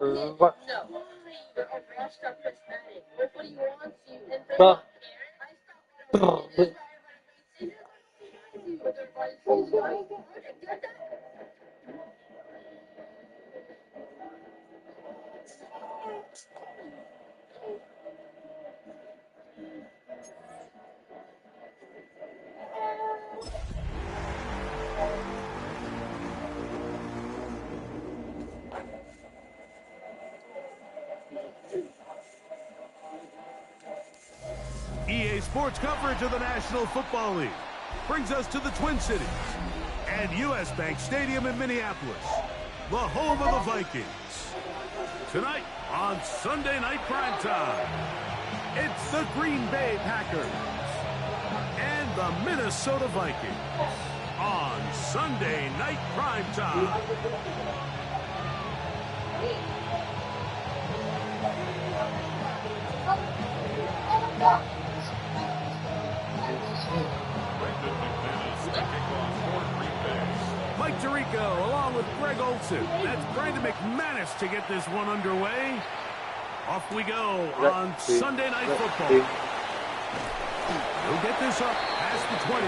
What? But, EA Sports coverage of the National Football League brings us to the Twin Cities and U.S. Bank Stadium in Minneapolis, the home of the Vikings. Tonight on Sunday Night Primetime, it's the Green Bay Packers and the Minnesota Vikings on Sunday Night Primetime. Mike Tirico along with Greg Olson. That's Brandon McManus to get this one underway. Off we go on Sunday Night Football. He'll get this up past the 20.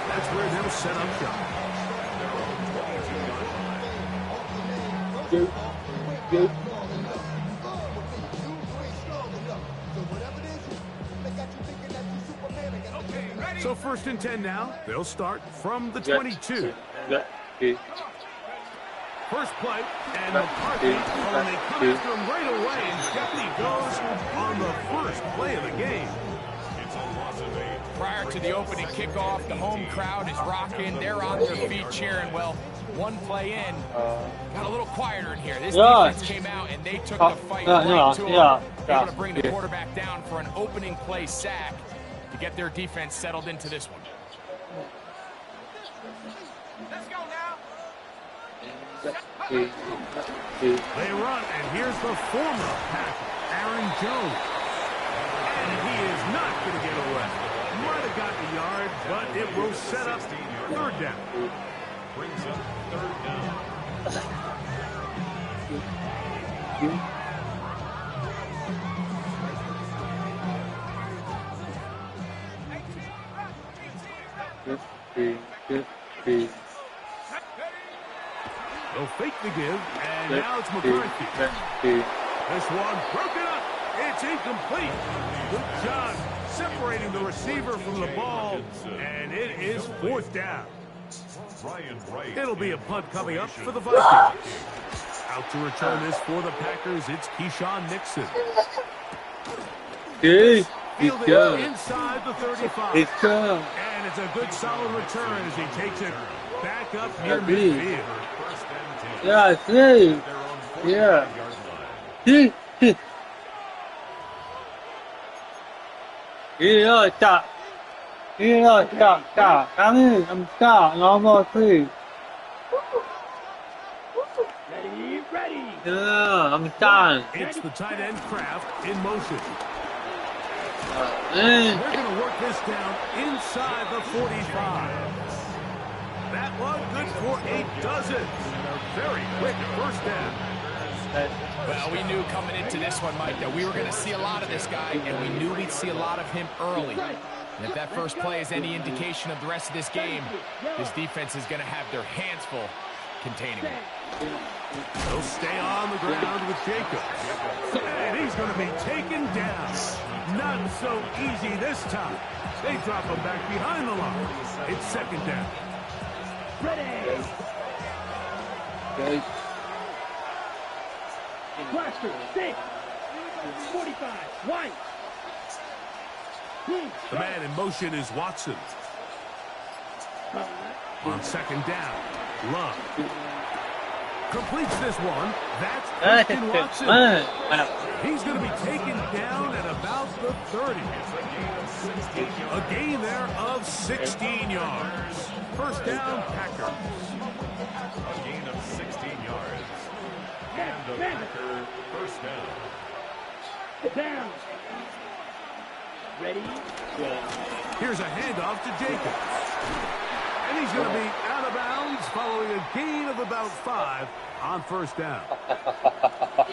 That's where they'll set up shop. good. So 1st and 10 now. They'll start from the 22. First play, and McCarthy, and they come after him right away, and Shepney goes on the first play of the game. Prior to the opening kickoff, the home crowd is rocking. They're on their feet cheering. Well, one play in, got a little quieter in here. This defense came out, and they took the fight right to them. Able to bring the quarterback down for an opening play sack to get their defense settled into this one. Let's go now. They run, and here's the former Packer, Aaron Jones. And he is not going to get away. Might have got the yard, but it will set up 3rd down. Brings up 3rd down. They'll fake the give, and now it's McCarthy. This one broken up. It's incomplete. Good job separating the receiver from the ball, and it is 4th down. It'll be a punt coming up for the Vikings. Out to return this for the Packers, it's Keyshawn Nixon. Fielded inside the 35. And it's a good solid return as he takes it back up near midfield. I'm done. It's the tight end Kraft in motion. They're going to work this down inside the 45. That one good for 8 dozen. A very quick 1st down. Well, we knew coming into this one, Mike, that we were going to see a lot of this guy, and we knew we'd see a lot of him early. And if that first play is any indication of the rest of this game, this defense is going to have their hands full containing him. They'll stay on the ground with Jacobs. And he's going to be taken down. Not so easy this time. They drop him back behind the line. It's 2nd down. Ready. Blaster, 6. 45. White. The man in motion is Watson. On 2nd down, Love completes this one. That's Christian Watson. He's going to be taken down at about the 30. A gain there of 16 yards. 1st down, Packers. A gain of 16 yards. And the Packer 1st down. Down. Ready? Here's a handoff to Jacobs. And he's going to be out of bounds following a gain of about 5 on 1st down.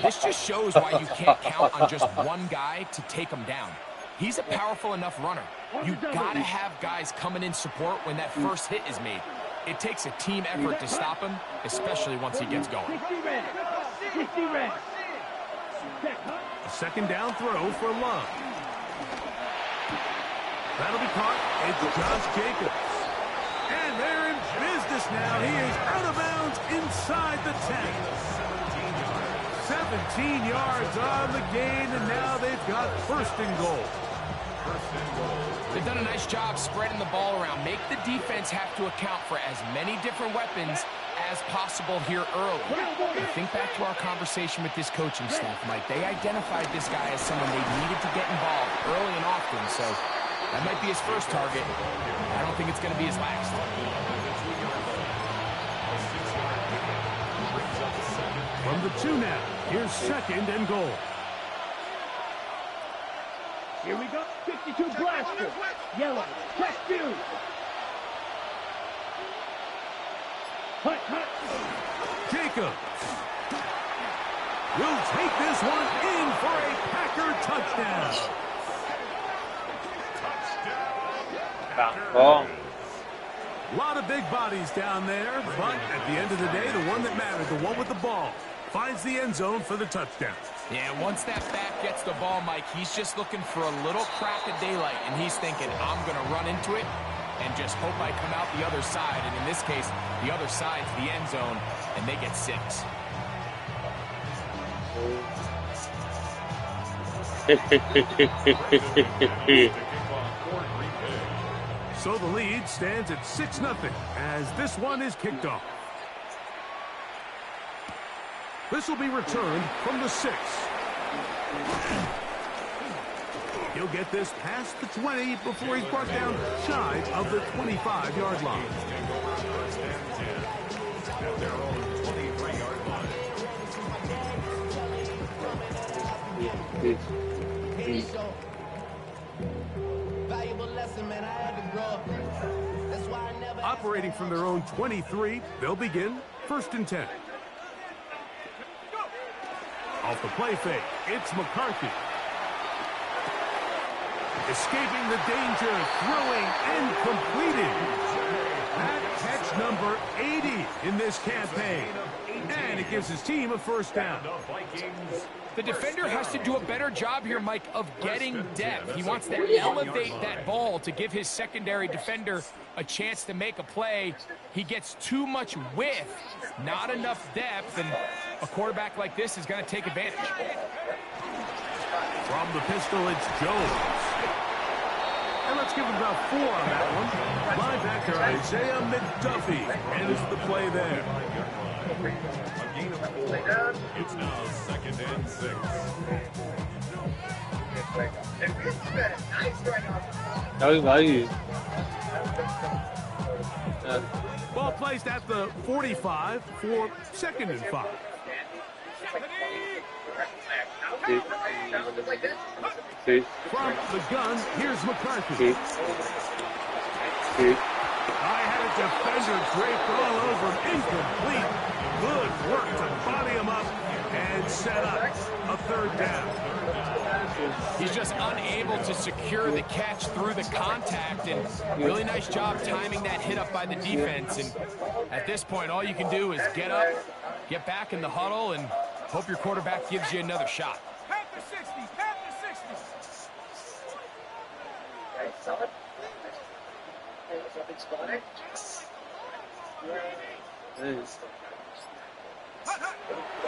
This just shows why you can't count on just one guy to take him down. He's a powerful enough runner. You gotta have guys coming in support when that first hit is made. It takes a team effort to stop him, especially once he gets going. 60 ready. A second down throw for Love. That'll be caught. It's Josh Jacobs. And they're in business now. He is out of bounds inside the 10. 17 yards on the gain, and now they've got first and goal. They've done a nice job spreading the ball around. Make the defense have to account for as many different weapons as possible here early. And think back to our conversation with this coaching staff, Mike. They identified this guy as someone they needed to get involved early and often, so that might be his first target. I don't think it's going to be his last. From the 2 now, here's second and goal. Here we go. 52 blaster. Yellow. Check two. Hut. Jacobs will take this one in for a Packer touchdown. Oh. A lot of big bodies down there, but at the end of the day, the one that mattered, the one with the ball, finds the end zone for the touchdown. Yeah, once that back gets the ball, Mike, he's just looking for a little crack of daylight, and he's thinking, I'm going to run into it and just hope I come out the other side. And in this case, the other side's the end zone, and they get 6. So the lead stands at 6-0 as this one is kicked off. This will be returned from the 6. He'll get this past the 20 before he's brought down shy of the 25-yard line. Operating from their own 23, they'll begin first and 10. Off the play fake, it's McCarthy. Escaping the danger, throwing and completing. That catch number 80 in this campaign. And it gives his team a first down. The defender has to do a better job here, Mike, of getting depth. He wants to elevate that ball to give his secondary defender a chance to make a play. He gets too much width, not enough depth, and a quarterback like this is going to take advantage. From the pistol, it's Jones. And let's give him about 4 on that one. Linebacker Isaiah McDuffie enters the play there. It's now second and 6. Ball placed at the 45 for second and 5. From the gun, here's McCarthy. I had a defender draped all over him, incomplete. Good work to body him up and set up a third down. He's just unable to secure the catch through the contact, and really nice job timing that hit up by the defense. And at this point, all you can do is get up, get back in the huddle, and hope your quarterback gives you another shot. Panther 60, Panther 60.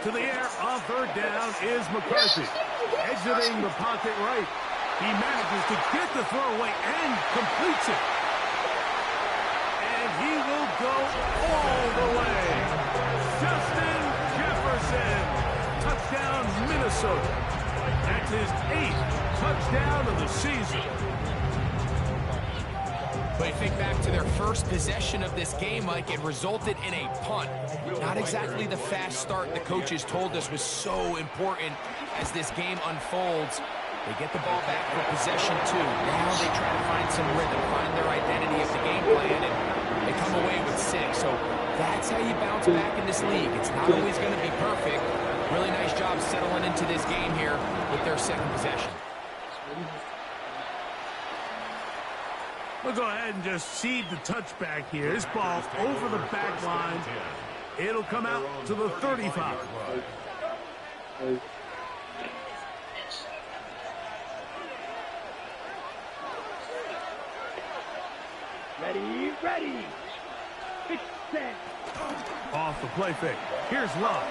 To the air on third down is McCarthy. Exiting the pocket right. He manages to get the throw away and completes it. And he will go all the way. Justin Jefferson. Touchdown, Minnesota. That's his 8th touchdown of the season. But you think back to their first possession of this game, Mike, it resulted in a punt. Not exactly the fast start the coaches told us was so important as this game unfolds. They get the ball back for possession 2. Now they try to find some rhythm, find their identity of the game plan, and they come away with 6. So that's how you bounce back in this league. It's not always going to be perfect. Really nice job settling into this game here with their second possession. We'll go ahead and just seed the touchback here. This ball over the back line. It'll come out to the 35. Ready, ready. It's set. Off the play fake. Here's Love.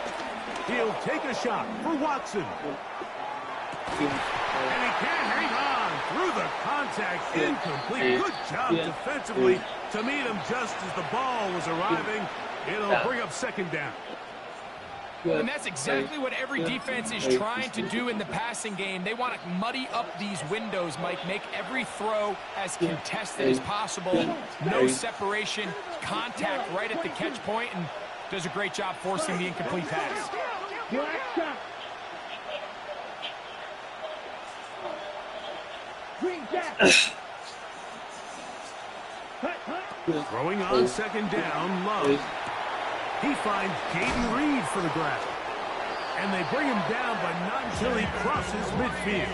He'll take a shot for Watson. And he can't hang on through the contact. Incomplete. Good job defensively to meet him just as the ball was arriving. It'll bring up second down. And that's exactly what every defense is trying to do in the passing game. They want to muddy up these windows, Mike, make every throw as contested as possible. No separation, contact right at the catch point, and does a great job forcing the incomplete pass. Black shot. Green jack. Throwing on second down, Love. He finds Jaden Reed for the grab. And they bring him down, but not until he crosses midfield.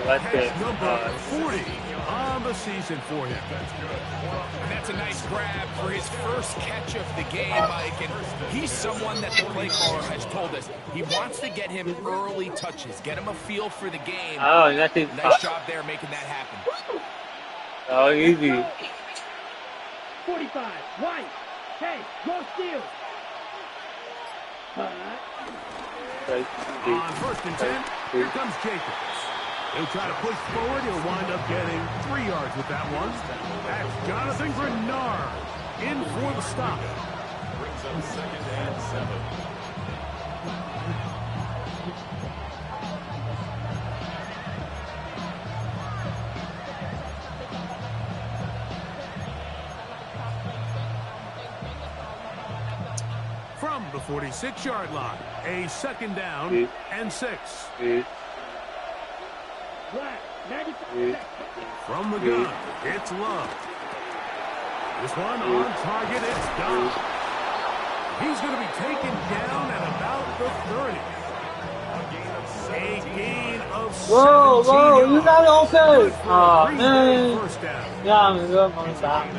That's good. Catch number 40 on the season for him. And that's a nice grab for his first catch of the game, Mike. And he's someone that the play caller has told us he wants to get him early touches, get him a feel for the game. Oh, that's it. Nice job there making that happen. Oh, easy. 45. White. Hey, go steal. On first and 10, here comes Jacobs. He'll try to push forward. He'll wind up getting 3 yards with that one. That's Jonathan Grenard in for the stop. Brings up second and 7. From the 46-yard line, a second down and 6. Black. 95. From the gun, it's Love. This one on target, it's Dodd. He's going to be taken down at about the 30. A gain of 17 Whoa, you got it okay. yards. Man. First down.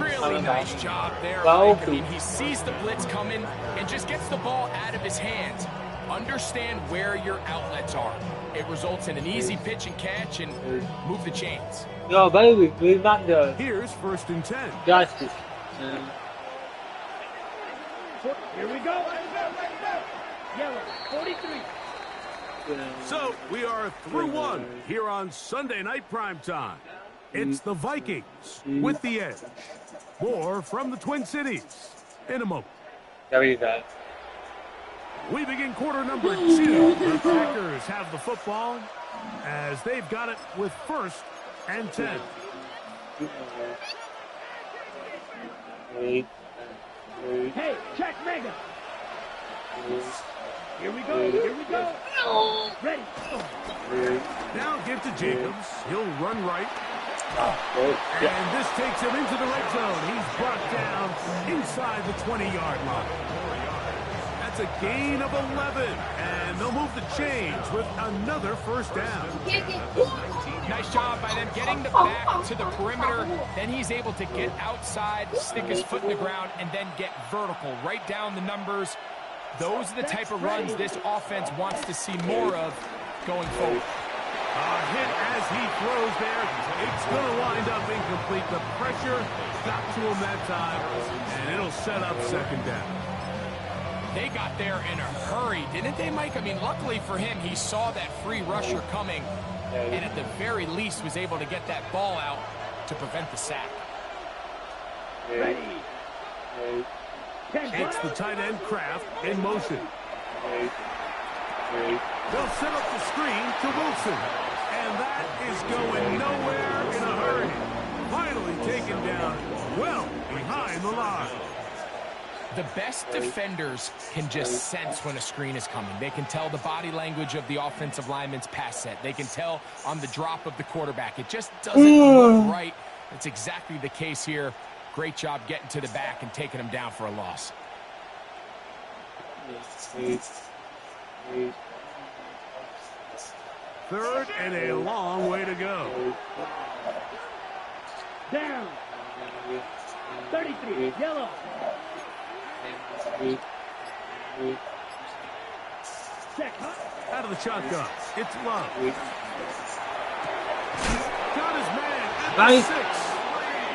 Really nice job there, Mike. I mean, he sees the blitz coming and just gets the ball out of his hands. Understand where your outlets are. It results in an easy pitch and catch and move the chains. Yo, baby, we're back there. Here's first and 10. Justice. Here we go. Yellow. 43. So we are through one here on Sunday Night Primetime. It's the Vikings with the edge. More from the Twin Cities in a moment. There you go. We begin quarter number 2. The Packers have the football as they've got it with first and 10. Hey, check mega. Here we go. Here we go. Ready. Now give to Jacobs. He'll run right. And this takes him into the red zone. He's brought down inside the 20-yard line. That's a gain of 11. And they'll move the chains with another first down. Nice job by them getting the back to the perimeter. Then he's able to get outside, stick his foot in the ground, and then get vertical. Right down the numbers. Those are the type of runs this offense wants to see more of going forward. A hit as he throws there. It's going to wind up incomplete. The pressure got to him that time, and it'll set up second down. They got there in a hurry, didn't they, Mike? I mean, luckily for him, he saw that free rusher coming, and at the very least was able to get that ball out to prevent the sack. Ready. It's the tight end Kraft in motion. They'll set up the screen to Wilson. And that is going nowhere in a hurry. Finally taken down well behind the line. The best defenders can just sense when a screen is coming. They can tell the body language of the offensive lineman's pass set. They can tell on the drop of the quarterback. It just doesn't look right. It's exactly the case here. Great job getting to the back and taking him down for a loss. third and a long way to go. Down. 33, yellow. Check. Out of the shotgun. It's Love. Got his man at the 6.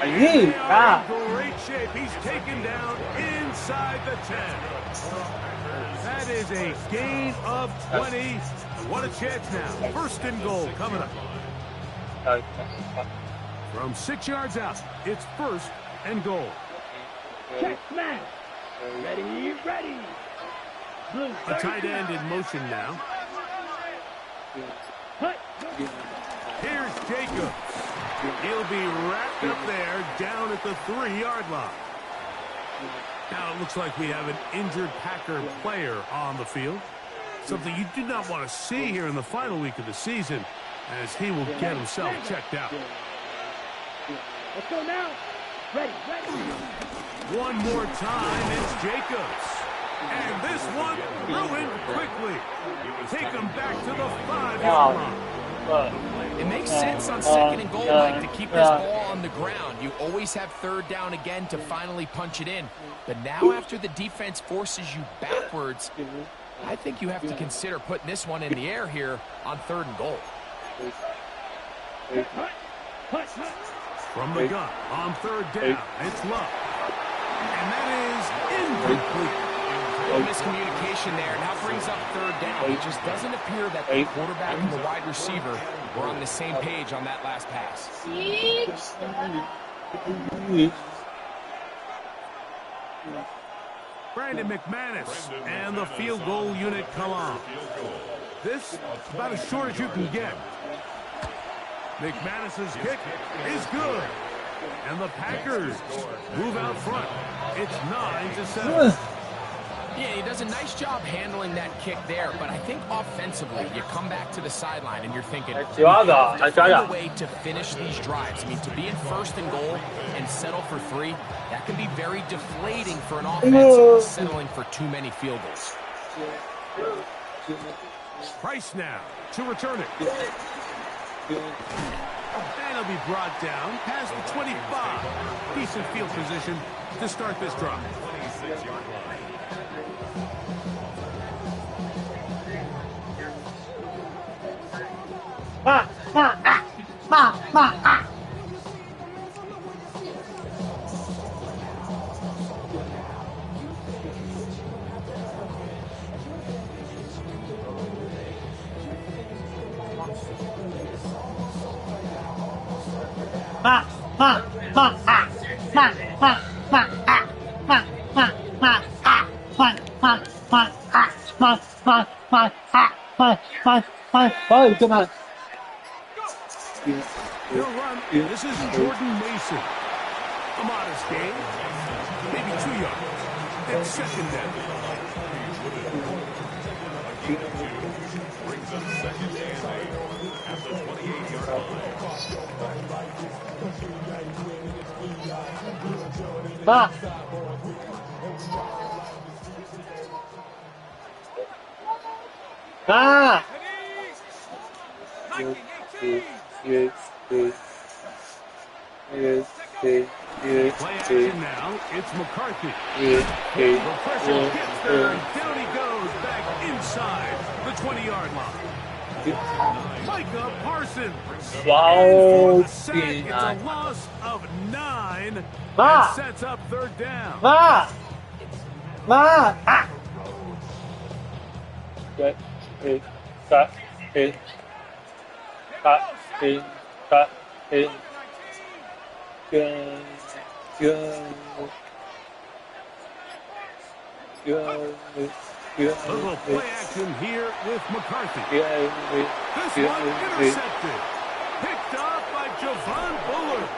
They are in great shape. He's taken down inside the 10. That is a gain of 20. What a chance now. First and goal coming up. From 6 yards out, it's first and goal. Check, smash. Ready, ready. Blue, A tight end in motion now. Cut. Here's Jacobs. He'll be wrapped up there down at the 3-yard line. Now it looks like we have an injured Packer player on the field. Something you do not want to see here in the final week of the season, as he will get himself checked out. Let's go now. Ready, ready. One more time, it's Jacobs. And this one ruined quickly. Take him back to the 5-yard line. It makes sense on second and goal, Mike, to keep this ball on the ground. You always have third down again to finally punch it in. But now after the defense forces you backwards, I think you have to consider putting this one in the air here on third and goal. From the gun, on third down, it's Love. And that is incomplete. A little miscommunication there. Now brings up third down. It just doesn't appear that the quarterback and the wide receiver were on the same page on that last pass. Brandon McManus and the field goal unit come on. This about as short as you can get. McManus's kick is good. And the Packers move out front. It's 9-7. Yeah, he does a nice job handling that kick there, but I think offensively, you come back to the sideline and you're thinking, find a way to finish these drives. I mean, to be in first and goal and settle for 3, that can be very deflating for an offense settling for too many field goals. Price now to return it. And he'll be brought down past the 25. Decent field position to start this drive. He'll run. This is Jordan Mason. A modest gain. Maybe 2 yards. It's second down. Brings up second and 8 at the 28-yard line. Play action now. It's McCarthy. The pressure gets there, and down he goes back inside the 20-yard line. Micah Parsons. Wow. It's a loss of 9. And sets up third down. Little play action here with McCarthy. This one intercepted. Picked off by Javon Bullard.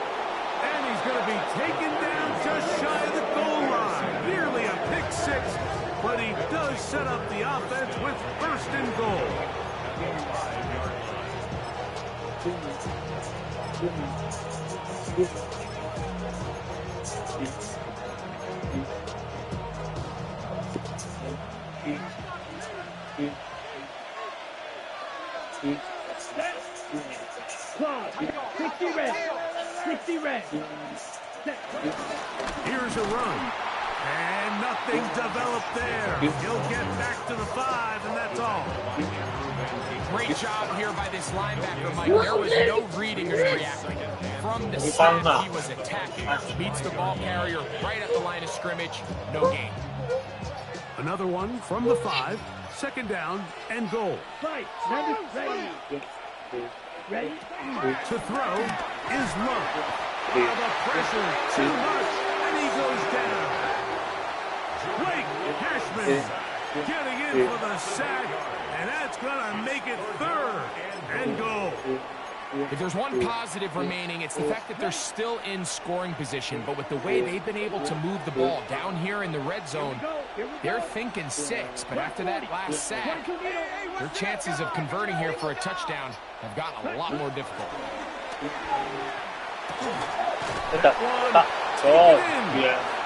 And he's going to be taken down just shy of the goal line. Nearly a pick 6, but he does set up the offense with first and goal. 60 red. 60 red. Set. Here's a run. And nothing developed there. He'll get back to the 5, and that's all. Great job here by this linebacker, Mike. There was no reading or reacting. From the snap, he was attacking. Meets the ball carrier right at the line of scrimmage. No gain. Another one from the 5. Second down and goal. Fight. Number ready. Ready? To throw is Love. The pressure too much, and he goes down. Blake Cashman getting in for the sack, and that's going to make it 3rd and goal. If there's one positive remaining, it's the fact that they're still in scoring position. But with the way they've been able to move the ball down here in the red zone, they're thinking 6. But after that last sack, their chances of converting here for a touchdown have gotten a lot more difficult.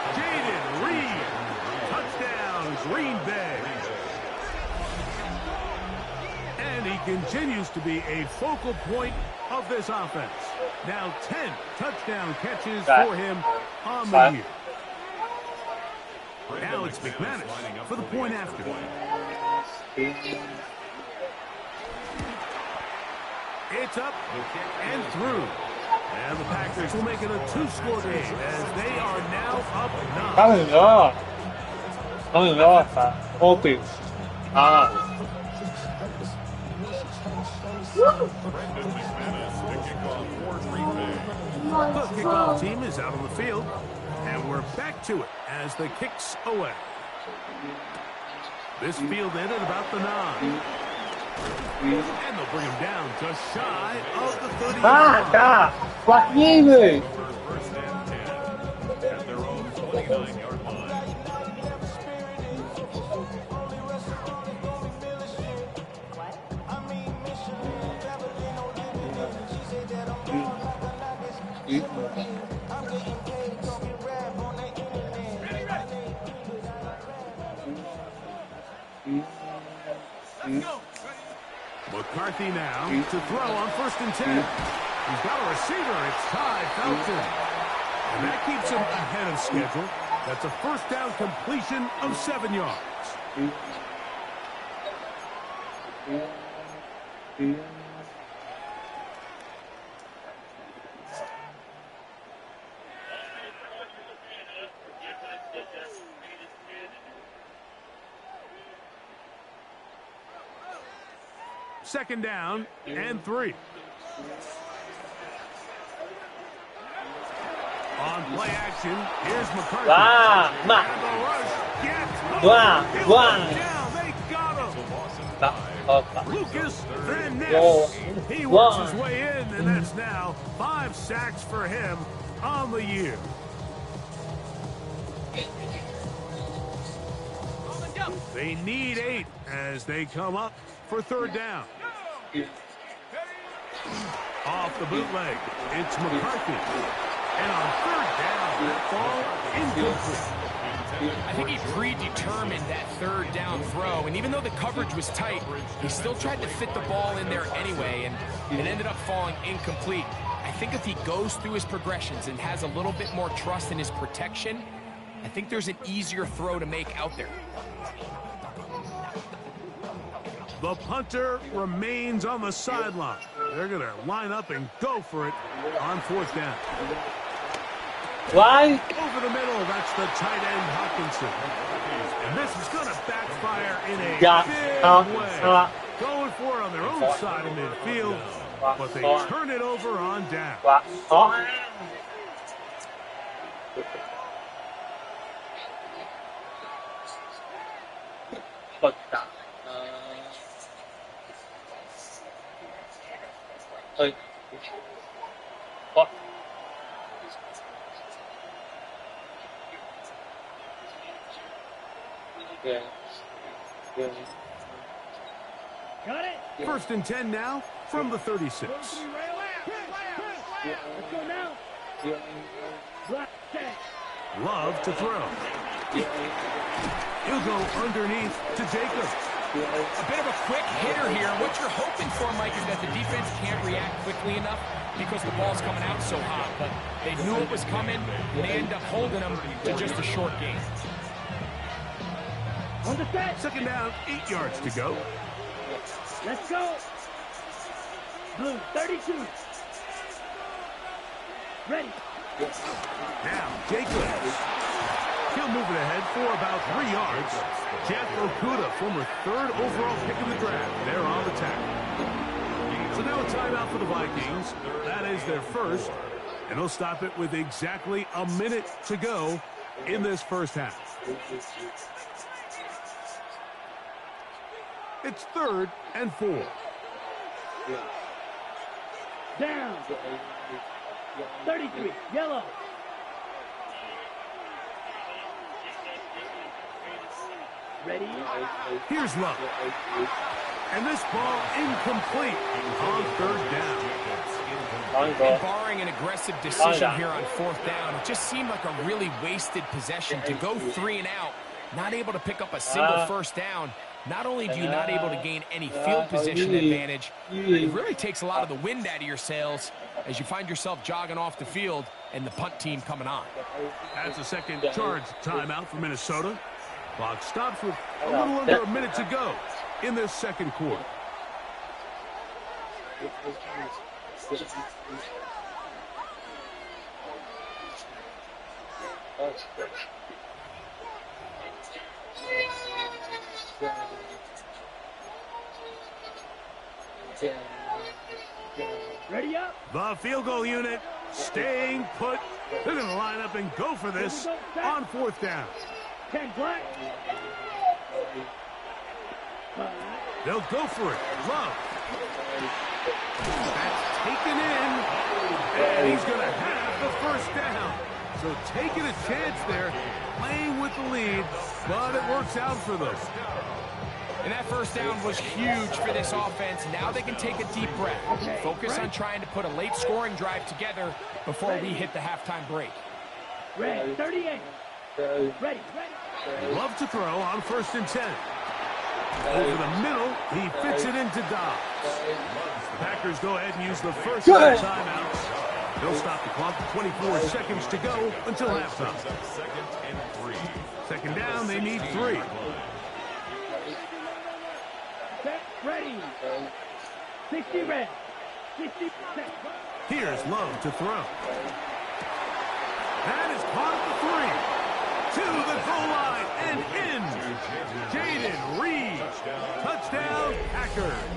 Jaden Reed. Touchdown, Green Bay. And he continues to be a focal point of this offense. Now 10 touchdown catches for him on the year. Now it's McManus for the point after. It's up and through. And the Packers will make it a 2-score game as they are now up 9. The kickoff team is out on the field, and we're back to it as the kicks away. This field ended about the 9. And they'll bring him down just shy of the 30. First and 10 at their own 29-yard line. McCarthy now to throw on 1st and 10. He's got a receiver. It's Ty Felton. And that keeps him ahead of schedule. That's a 1st down completion of 7 yards. Second down and 3. On play action, here's McCarthy. And the rush gets down. They got him. Lucas Van Ness. He works his way in, and that's now 5 sacks for him on the year. They need 8 as they come up for 3rd down. Off the bootleg, it's McCarthy. And on 3rd down, that ball incomplete. I think he predetermined that 3rd down throw, and even though the coverage was tight, he still tried to fit the ball in there anyway, and it ended up falling incomplete. I think if he goes through his progressions and has a little bit more trust in his protection, I think there's an easier throw to make out there. The punter remains on the sideline. They're going to line up and go for it on 4th down. Why? Over the middle, that's the tight end Hawkinson. And this is going to backfire in a big way. Going for it on their own side of midfield, but they turn it over on down. Got it? 1st and 10 now from the 36. Let's go now. Black set. Love to throw. He'll go underneath to Jacobs. A bit of a quick hitter here. What you're hoping for, Mike, is that the defense can't react quickly enough because the ball's coming out so hot. But they knew it was coming, and they end up holding them to just a short gain. On the set. Second down, 8 yards to go. Let's go. Blue, 32. Ready. Now, Jacobs. He'll move it ahead for about 3 yards. Jeff Okuda, former 3rd overall pick of the draft. They're on the tackle. So now a timeout for the Vikings. That is their first. And they'll stop it with exactly a minute to go in this first half. It's 3rd and 4. Down. 33. Yellow. Ready? Here's Love. And this ball incomplete on 3rd down. And barring an aggressive decision here on 4th down, it just seemed like a really wasted possession to go 3 and out, not able to pick up a single first down. Not only do you not able to gain any field position advantage, it really takes a lot of the wind out of your sails as you find yourself jogging off the field and the punt team coming on. That's a second charge timeout for Minnesota. Clock stops with a little under a minute to go in this second quarter. Ready up. The field goal unit staying put. They're going to line up and go for this on 4th down. 10 black. They'll go for it. Love. That's taken in. And he's going to have the first down. So taking a chance there, playing with the lead, but it works out for them. And that first down was huge for this offense. Now they can take a deep breath. Focus on trying to put a late scoring drive together before we hit the halftime break. Ready. 38. Ready. Love to throw on 1st and 10. Over the middle, he fits it into Dobbs. The Packers go ahead and use the first of the timeouts. They'll stop the clock with 24 seconds to go until halftime. 2nd and 3. Second down, they need 3. Set. Ready. 60 red. 60 set. Here's Love to throw. That is caught at the 3. To the goal line and in. Jaden Reed. Touchdown, Packers.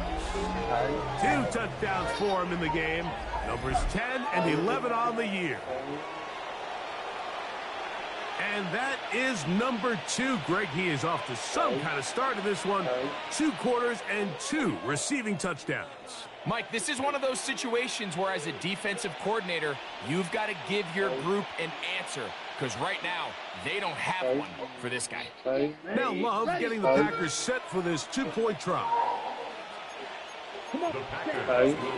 2 touchdowns for him in the game. Numbers 10 and 11 on the year. And that is number 2. Greg, he is off to some kind of start in this one. 2 quarters and 2 receiving touchdowns. Mike, this is one of those situations where as a defensive coordinator, you've got to give your group an answer. Because right now, they don't have one for this guy. Now Love getting the Packers set for this 2-point try. Come on.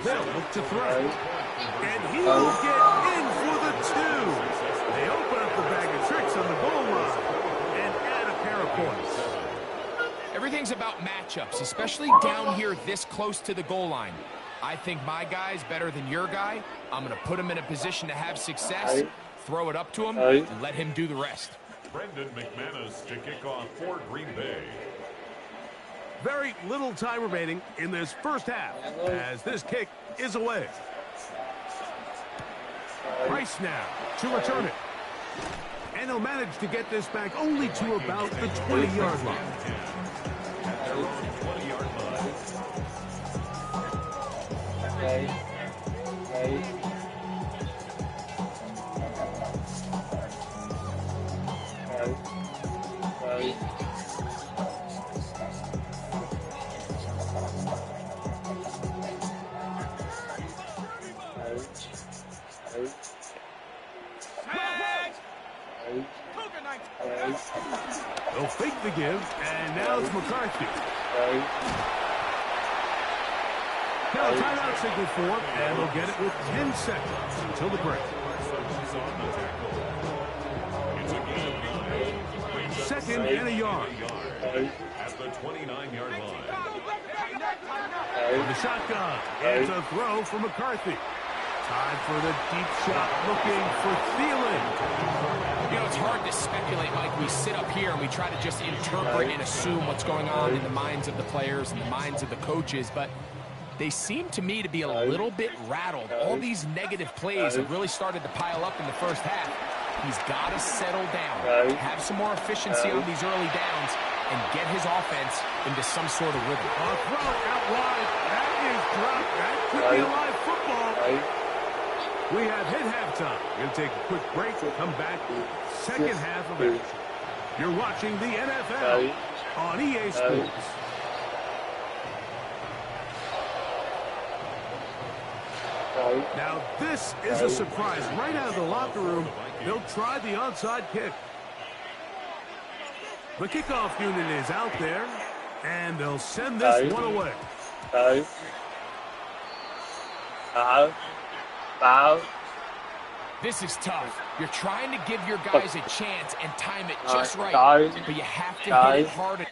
They'll look to throw. And he will get in for the 2. They open up the bag of tricks on the goal line and add a pair of points. Everything's about matchups, especially down here this close to the goal line. I think my guy's better than your guy. I'm going to put him in a position to have success, throw it up to him, and let him do the rest. Brendan McManus to kick off for Green Bay. Very little time remaining in this first half as this kick is away. Price now to return it. And he'll manage to get this back only to about the 20-yard line. At their own 20-yard line. They'll fake the give, and now it's McCarthy. Now a timeout signal for him, and they'll get it with 10 seconds until the break. It's a game. second and a yard. At the 29-yard line. The shotgun. It's a throw for McCarthy. Time for the deep shot, looking for Thielen. You know, it's hard to speculate, Mike. We sit up here and we try to just interpret and assume what's going on in the minds of the players and the minds of the coaches, but they seem to me to be a little bit rattled. All these negative plays have really started to pile up in the first half. He's got to settle down, have some more efficiency on these early downs, and get his offense into some sort of rhythm. A throw out wide. That is dropped. That could be a live football. We have hit halftime. We're going to take a quick break. We'll come back. Second half of action. You're watching the NFL on EA Sports. Now, this is a surprise. Right out of the locker room, they'll try the onside kick. The kickoff unit is out there, and they'll send this one away. This is tough. You're trying to give your guys a chance and time it just right, but you have to hit it hard.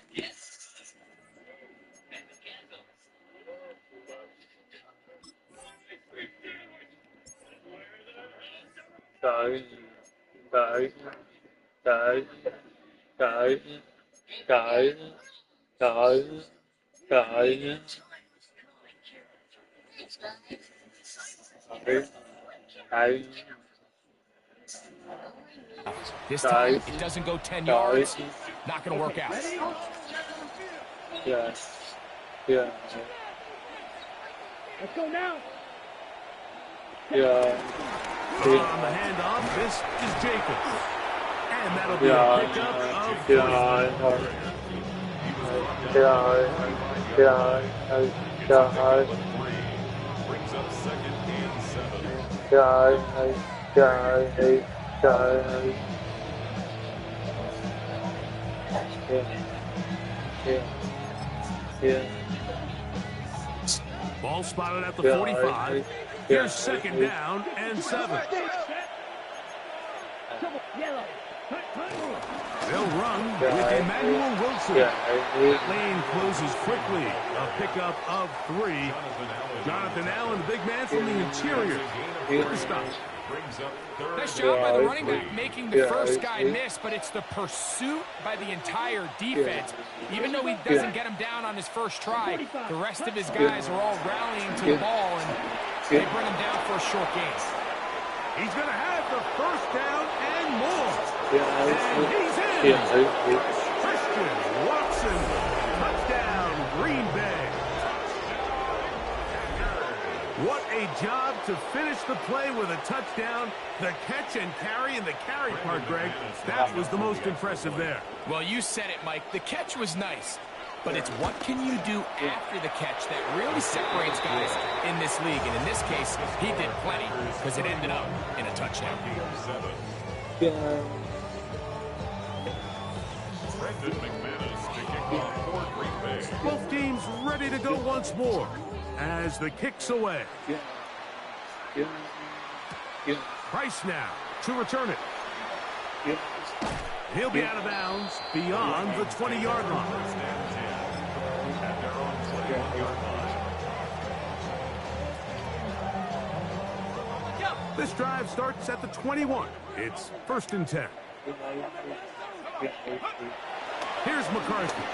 This time, it doesn't go 10 yards. Not going to work out. Let's go now. On the handoff, this is Jacobs. And that'll be a pickup of 40. Brings up second and 7. Ball spotted at the 45. Here's second down and 7. They'll run with Emmanuel Wilson. That lane closes quickly. A pickup of 3. Jonathan Allen, the big man from the interior. First up. Nice job by the running back making the first guy miss, but it's the pursuit by the entire defense. Even though he doesn't get him down on his first try, the rest of his guys are all rallying to the ball, and they bring him down for a short gain. He's going to have the first down and more. And he's in. Christian Watson, touchdown, Green Bay. What a job to finish the play with a touchdown. The catch and carry, and the carry part, Greg, that was the most impressive there. Well, you said it, Mike. The catch was nice, but it's what can you do after the catch that really separates guys in this league. And in this case, he did plenty because it ended up in a touchdown. Both teams ready to go once more as the kick's away. Price now to return it. He'll be out of bounds beyond the 20-yard line. This drive starts at the 21. It's 1st and 10. Here's McCarthy.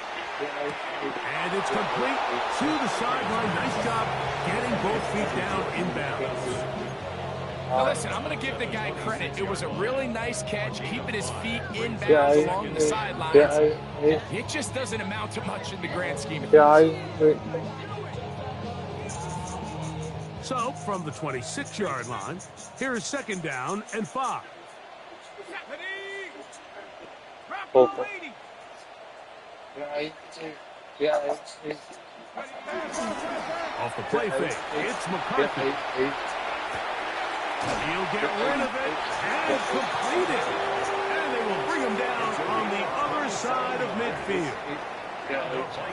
And it's complete to the sideline. Nice job getting both feet down inbounds. Now listen, I'm going to give the guy credit. It was a really nice catch, keeping his feet inbounds along the sidelines. It just doesn't amount to much in the grand scheme of things. So, from the 26-yard line, here's 2nd down and 5. Off the play fake, it's McCarthy. He'll get rid of it and complete it. And they will bring him down on the other side of midfield.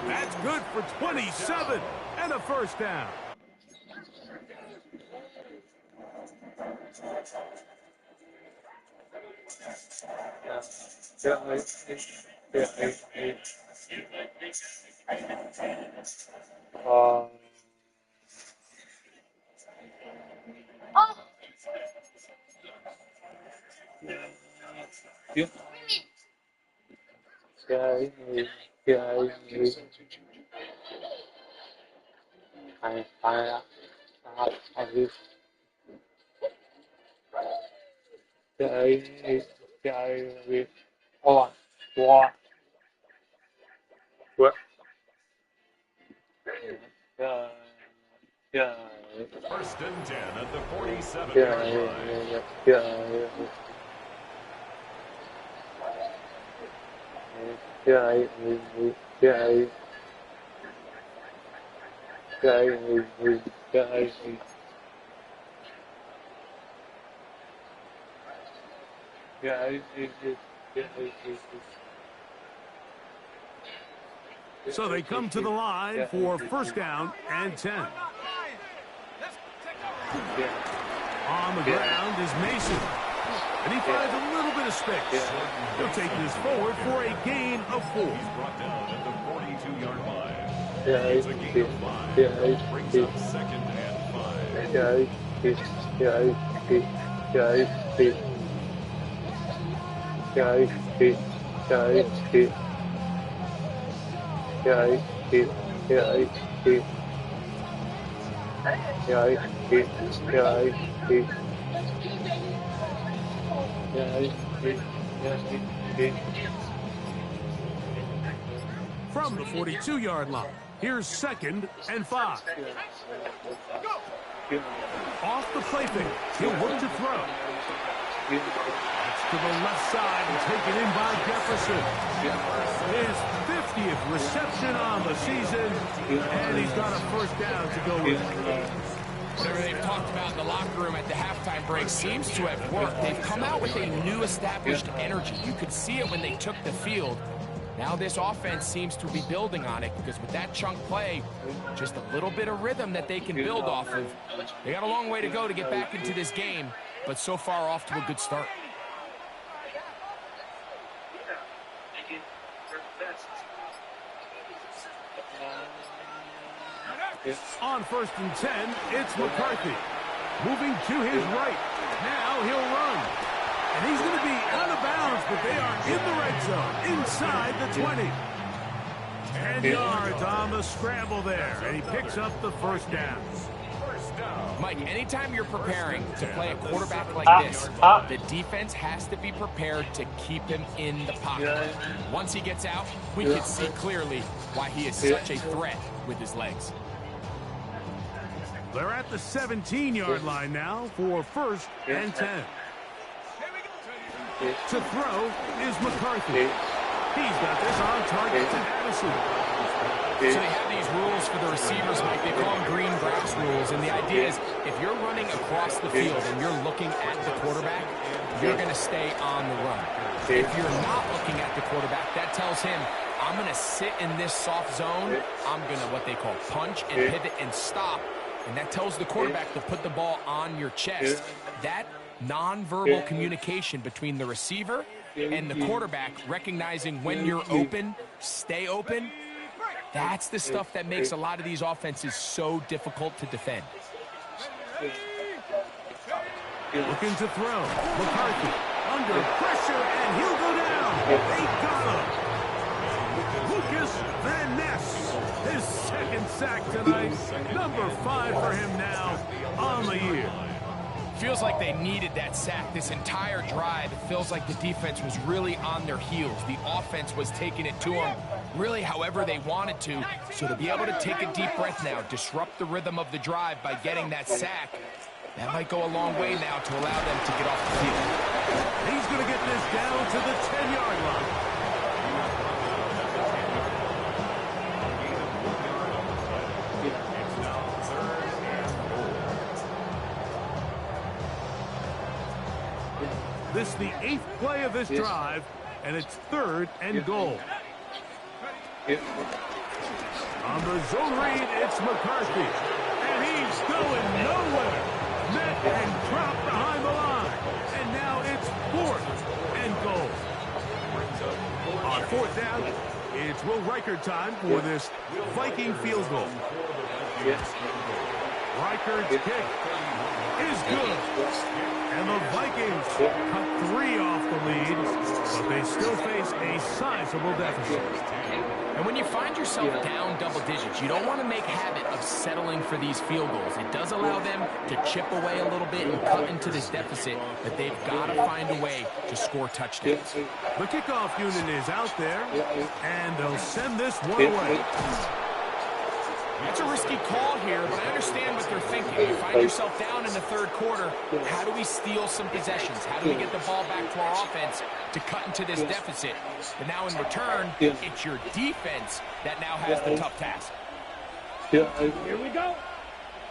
That's good for 27 and a first down. First and 10 at the 47-yard line. So they come to the line for first down and 10. On the ground is Mason. And he finds a little bit of space. He'll take this forward for a gain of 4. He's brought down at the 42-yard line. It's a gain of 5. Brings up second and 5. From the 42-yard line, here's second and 5. Off the play fake, he'll look to throw. It's to the left side and taken in by Jefferson. His 50th reception on the season, and he's got a first down to go with. Whatever they've talked about in the locker room at the halftime break seems to have worked. They've come out with a new established energy. You could see it when they took the field. Now this offense seems to be building on it because with that chunk play, just a little bit of rhythm that they can build off of. They got a long way to go to get back into this game, but so far off to a good start. On first and 10, it's McCarthy. Moving to his right. Now he'll run. And he's going to be out of bounds, but they are in the red zone, inside the 20. 10 yards on the scramble there, and he picks up the first down. Mike, anytime you're preparing to play a quarterback like this, the defense has to be prepared to keep him in the pocket. Once he gets out, we can see clearly why he is such a threat with his legs. They're at the 17-yard line now for first and 10. To throw is McCarthy. He's got this on target to Addison. So they have these rules for the receivers, Mike. They call them green grass rules. And the idea is if you're running across the field and you're looking at the quarterback, you're going to stay on the run. If you're not looking at the quarterback, that tells him, I'm going to sit in this soft zone. I'm going to what they call punch and pivot and stop. And that tells the quarterback to put the ball on your chest. That nonverbal communication between the receiver and the quarterback, recognizing when you're open, stay open, that's the stuff that makes a lot of these offenses so difficult to defend. Looking to throw. McCarthy under pressure, and he'll go down. They got him. Lucas Van Ness, his second sack tonight. Number 5 for him now on the year. Feels like they needed that sack this entire drive. It feels like the defense was really on their heels. The offense was taking it to them really however they wanted to. So to be able to take a deep breath now, disrupt the rhythm of the drive by getting that sack, that might go a long way now to allow them to get off the field. He's going to get this down to the 10-yard line. This is the 8th play of this drive, and it's 3rd and goal. On the zone read, it's McCarthy, and he's going nowhere. Met and dropped behind the line, and now it's 4th and goal. On fourth down, it's Will Reichert time for this Viking field goal. Reichert's kick is good. And the Vikings cut 3 off the lead, but they still face a sizable deficit. And when you find yourself down double digits, you don't want to make habit of settling for these field goals. It does allow them to chip away a little bit and cut into this deficit, but they've got to find a way to score touchdowns. The kickoff unit is out there, and they'll send this one away. It's a risky call here, but I understand what they're thinking. You find yourself down in the third quarter. How do we steal some possessions? How do we get the ball back to our offense to cut into this deficit? But now in return, it's your defense that now has the tough task. Here we go.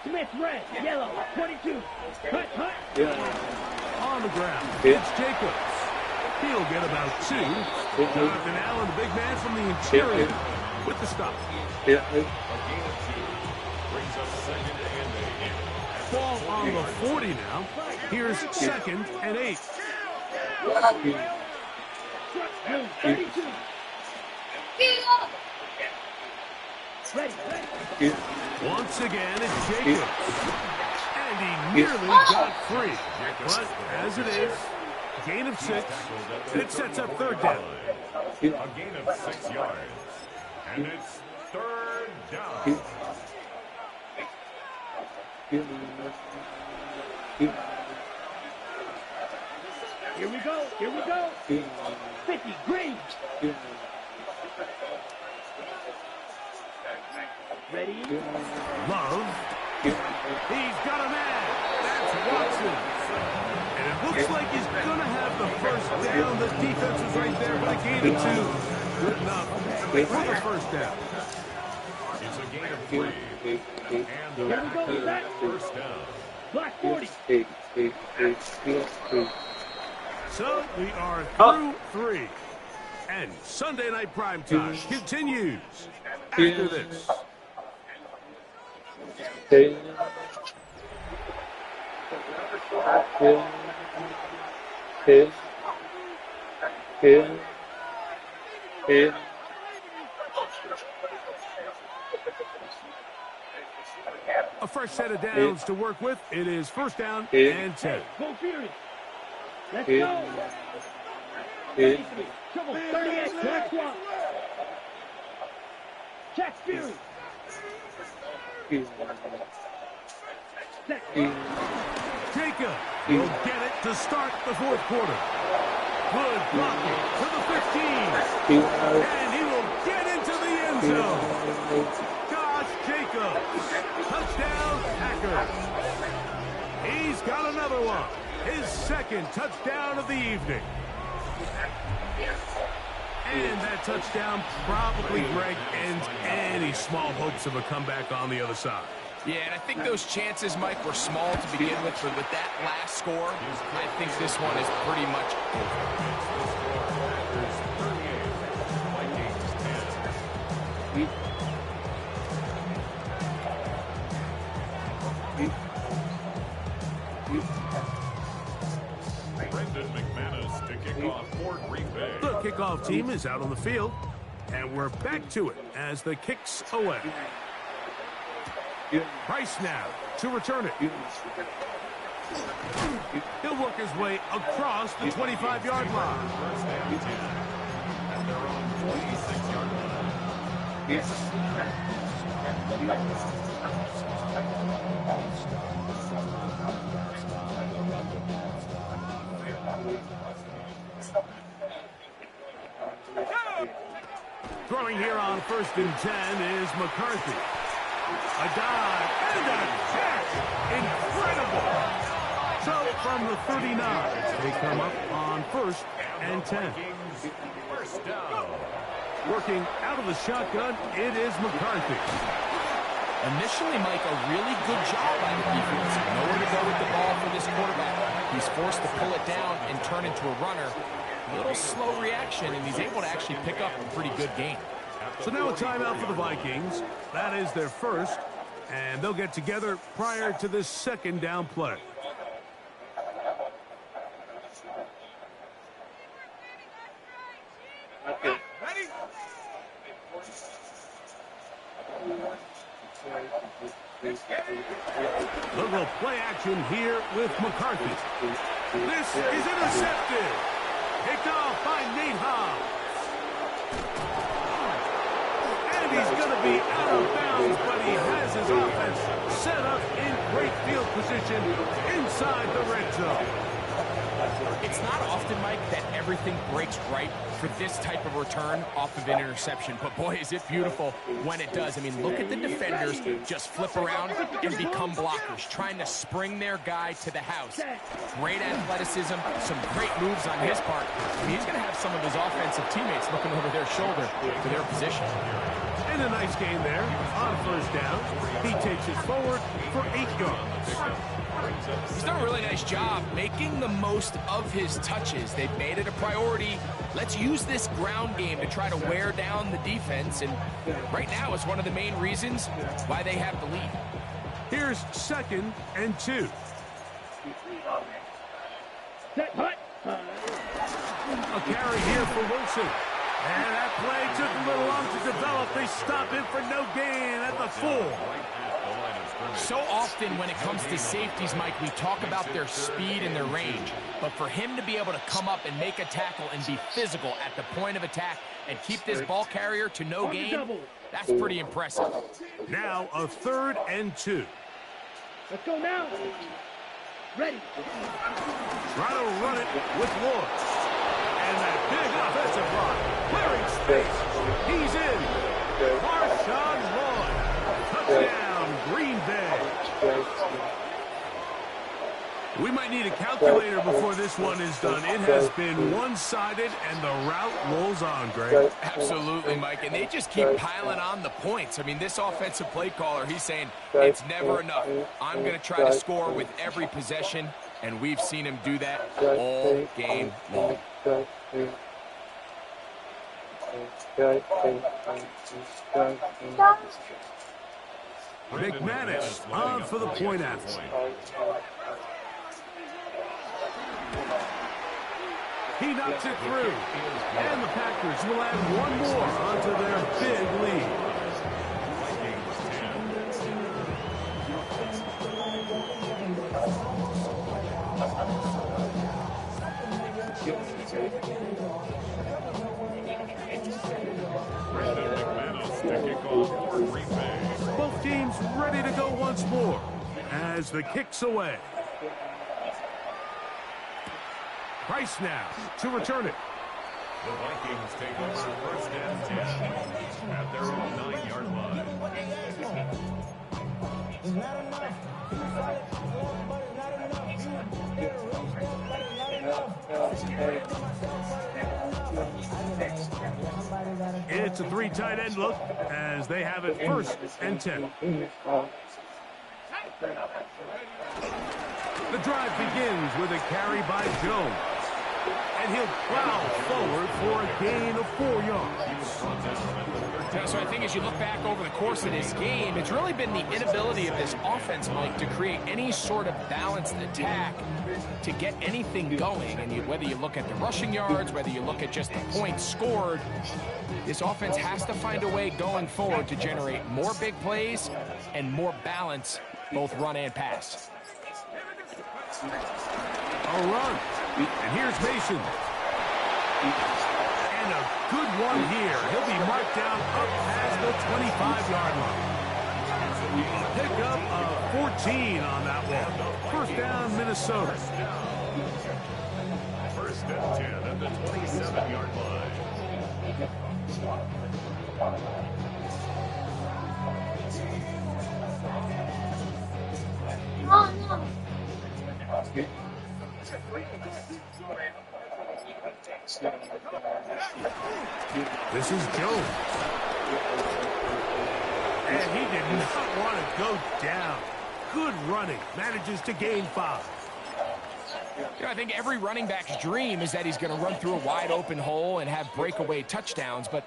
Smith red, yellow, 22. Hut, hut. On the ground, it's Jacobs. He'll get about 2. Jonathan Allen, the big man from the interior, with the stop. Ball on the 40 now. Here's 2nd and 8. 32. Ready. Once again, it's Jacobs. And he nearly got free. But as it is, gain of 6. And it sets up third down. A gain of 6 yards. And it's third down. Here we go. Here we go. 50. Green. Ready. Love. He's got a man. That's Watson. And it looks like he's going to have the first down. The defense is right there, but a gain of 2. Good enough for the first down. It's a gain of 3. And the Here we go. Back. first down. Black 40. So we are through 3. And Sunday Night Primetime continues after this. A fresh set of downs to work with. It is first down and 10. Go Fury. Let's go. 33. Triple 38. Jack Swamp. Jack Fury. Jacob will get it to start the fourth quarter. Good blocking to the 15. And he will get into the end zone. Josh Jacobs. Touchdown, Packers. He's got another one. His 2nd touchdown of the evening. And that touchdown probably, Greg, ends any small hopes of a comeback on the other side. Yeah, and I think those chances, Mike, were small to begin with, but with that last score, I think this one is pretty much Brendan McManus to kick off for Green Bay. The kickoff team is out on the field, and we're back to it as the kick's away. Price now to return it. He'll work his way across the 25-yard line. First and 10. At their own 26-yard Throwing here on 1st and 10 is McCarthy. A dive and a catch. Incredible. So from the 39, they come up on 1st and 10. First down. Working out of the shotgun, it is McCarthy. initially, Mike, a really good job by the defense. Nowhere to go with the ball for this quarterback. He's forced to pull it down and turn into a runner. A little slow reaction, and he's able to actually pick up a pretty good gain. So now a timeout for the Vikings. That is their first, and they'll get together prior to this 2nd down play. Little play action here with McCarthy. This is intercepted. Picked off by Nate Hobbs. And he's going to be out of bounds, but he has his offense set up in great field position inside the red zone. It's not often, Mike, that everything breaks right for this type of return off of an interception. But, boy, is it beautiful when it does. I mean, look at the defenders just flip around and become blockers, trying to spring their guy to the house. Great athleticism, some great moves on his part. I mean, he's going to have some of his offensive teammates looking over their shoulder for their position. And a nice game there on first down. He takes it forward for 8 yards. He's done a really nice job making the most of his touches. They've made it a priority. Let's use this ground game to try to wear down the defense. And right now is one of the main reasons why they have the lead. Here's 2nd and 2. A carry here for Wilson. And that play took a little long to develop. They stop it for no gain at the 4. So often when it comes to safeties, Mike, we talk about their speed and their range. But for him to be able to come up and make a tackle and be physical at the point of attack and keep this ball carrier to no gain, that's pretty impressive. Now a 3rd and 2. Let's go now. Ready. Try to run it with Lawrence. And that big offensive block. Clearing space. He's in. Marshawn Lloyd. Touchdown, Green Bay. We might need a calculator before this one is done. It has been one-sided, and the route rolls on, Greg. Absolutely, Mike, and they just keep piling on the points. I mean, this offensive play caller, he's saying it's never enough. I'm going to try to score with every possession, and we've seen him do that all game long. McManus on for the point after. He knocks it through. And the Packers will add one more onto their big lead. Both teams ready to go once more as the kick's away. Price now to return it. The Vikings take over 1st and 10 at their own 9-yard line. It's a 3 tight end look as they have it 1st and 10. The drive begins with a carry by Jones. And he'll plow forward for a gain of 4 yards. Yeah, so I think as you look back over the course of this game, it's really been the inability of this offense, Mike, to create any sort of balanced attack to get anything going. And whether you look at the rushing yards, whether you look at just the points scored, this offense has to find a way going forward to generate more big plays and more balance, both run and pass. A run. And here's Mason. And a good one here. He'll be marked down up past the 25-yard line. Pick up a 14 on that one. 1st down, Minnesota. 1st and 10 at the 27-yard line. Oh, no. This is Jones. And he did not want to go down. Good running. Manages to gain 5. You know, I think every running back's dream is that he's going to run through a wide open hole and have breakaway touchdowns, but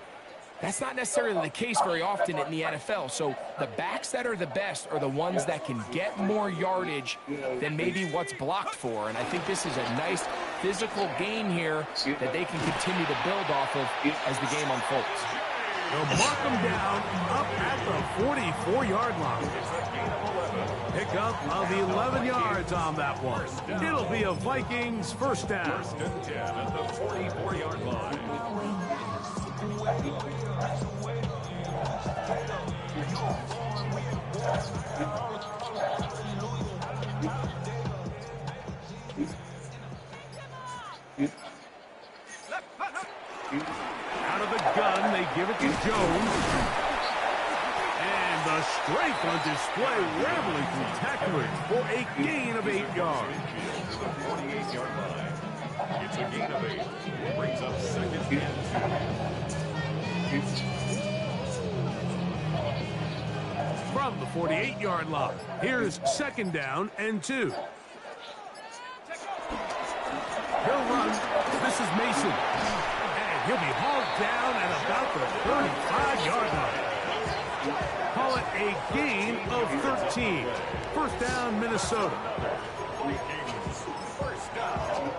that's not necessarily the case very often in the NFL. So the backs that are the best are the ones that can get more yardage than maybe what's blocked for. And I think this is a nice physical game here that they can continue to build off of as the game unfolds. They'll mark them down up at the 44-yard line. Pickup of 11 yards on that one. It'll be a Vikings first down. First and 10 at the 44-yard line. Out of the gun, they give it to Jones. And the strength on display, rambling through tacklers for a gain of 8 yards. To the 48-yard line. It's a gain of 8. Brings up second and 2. From the 48-yard line, here's second down and 2. He'll run. This is Mason. And he'll be hauled down at about the 35-yard line. Call it a gain of 13. First down, Minnesota. Vikings first down.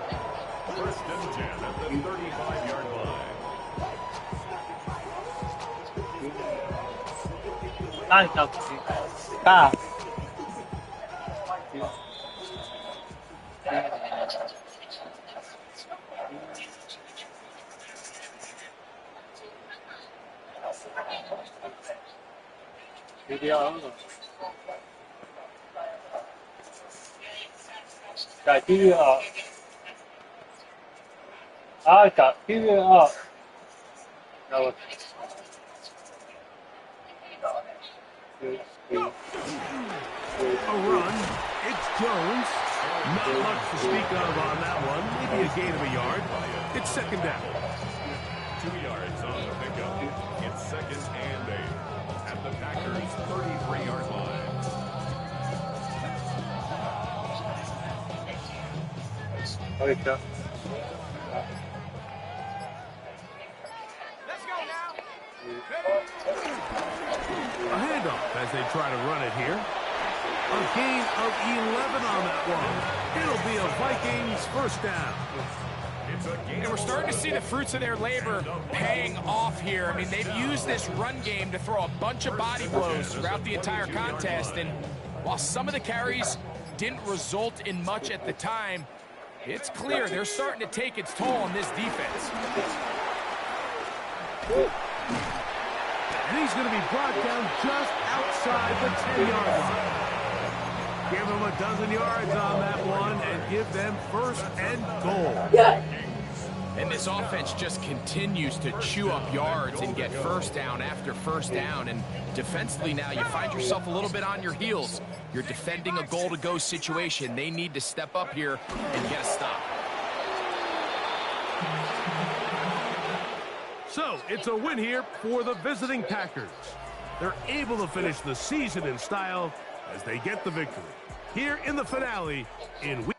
First and 10 at the 35-yard line. 자, TV up. 자, TV up. A run. It's Jones. Not much to speak of on that one. Maybe a gain of a yard. It's second down. 2 yards on the pickup. It's second and 8 at the Packers' 33-yard line. 여기 A handoff as they try to run it here. A gain of 11 on that one. It'll be a Vikings first down. And we're starting to see the fruits of their labor paying off here. I mean, they've used this run game to throw a bunch of body blows throughout the entire contest. And while some of the carries didn't result in much at the time, it's clear they're starting to take its toll on this defense. And he's going to be brought down just outside the 10-yard line. Give them a dozen yards on that one and give them first and goal. And this offense just continues to chew up yards and get first down after first down. And defensively now, you find yourself a little bit on your heels. You're defending a goal-to-go situation. They need to step up here and get a stop. So, it's a win here for the visiting Packers. They're able to finish the season in style as they get the victory here in the finale in week.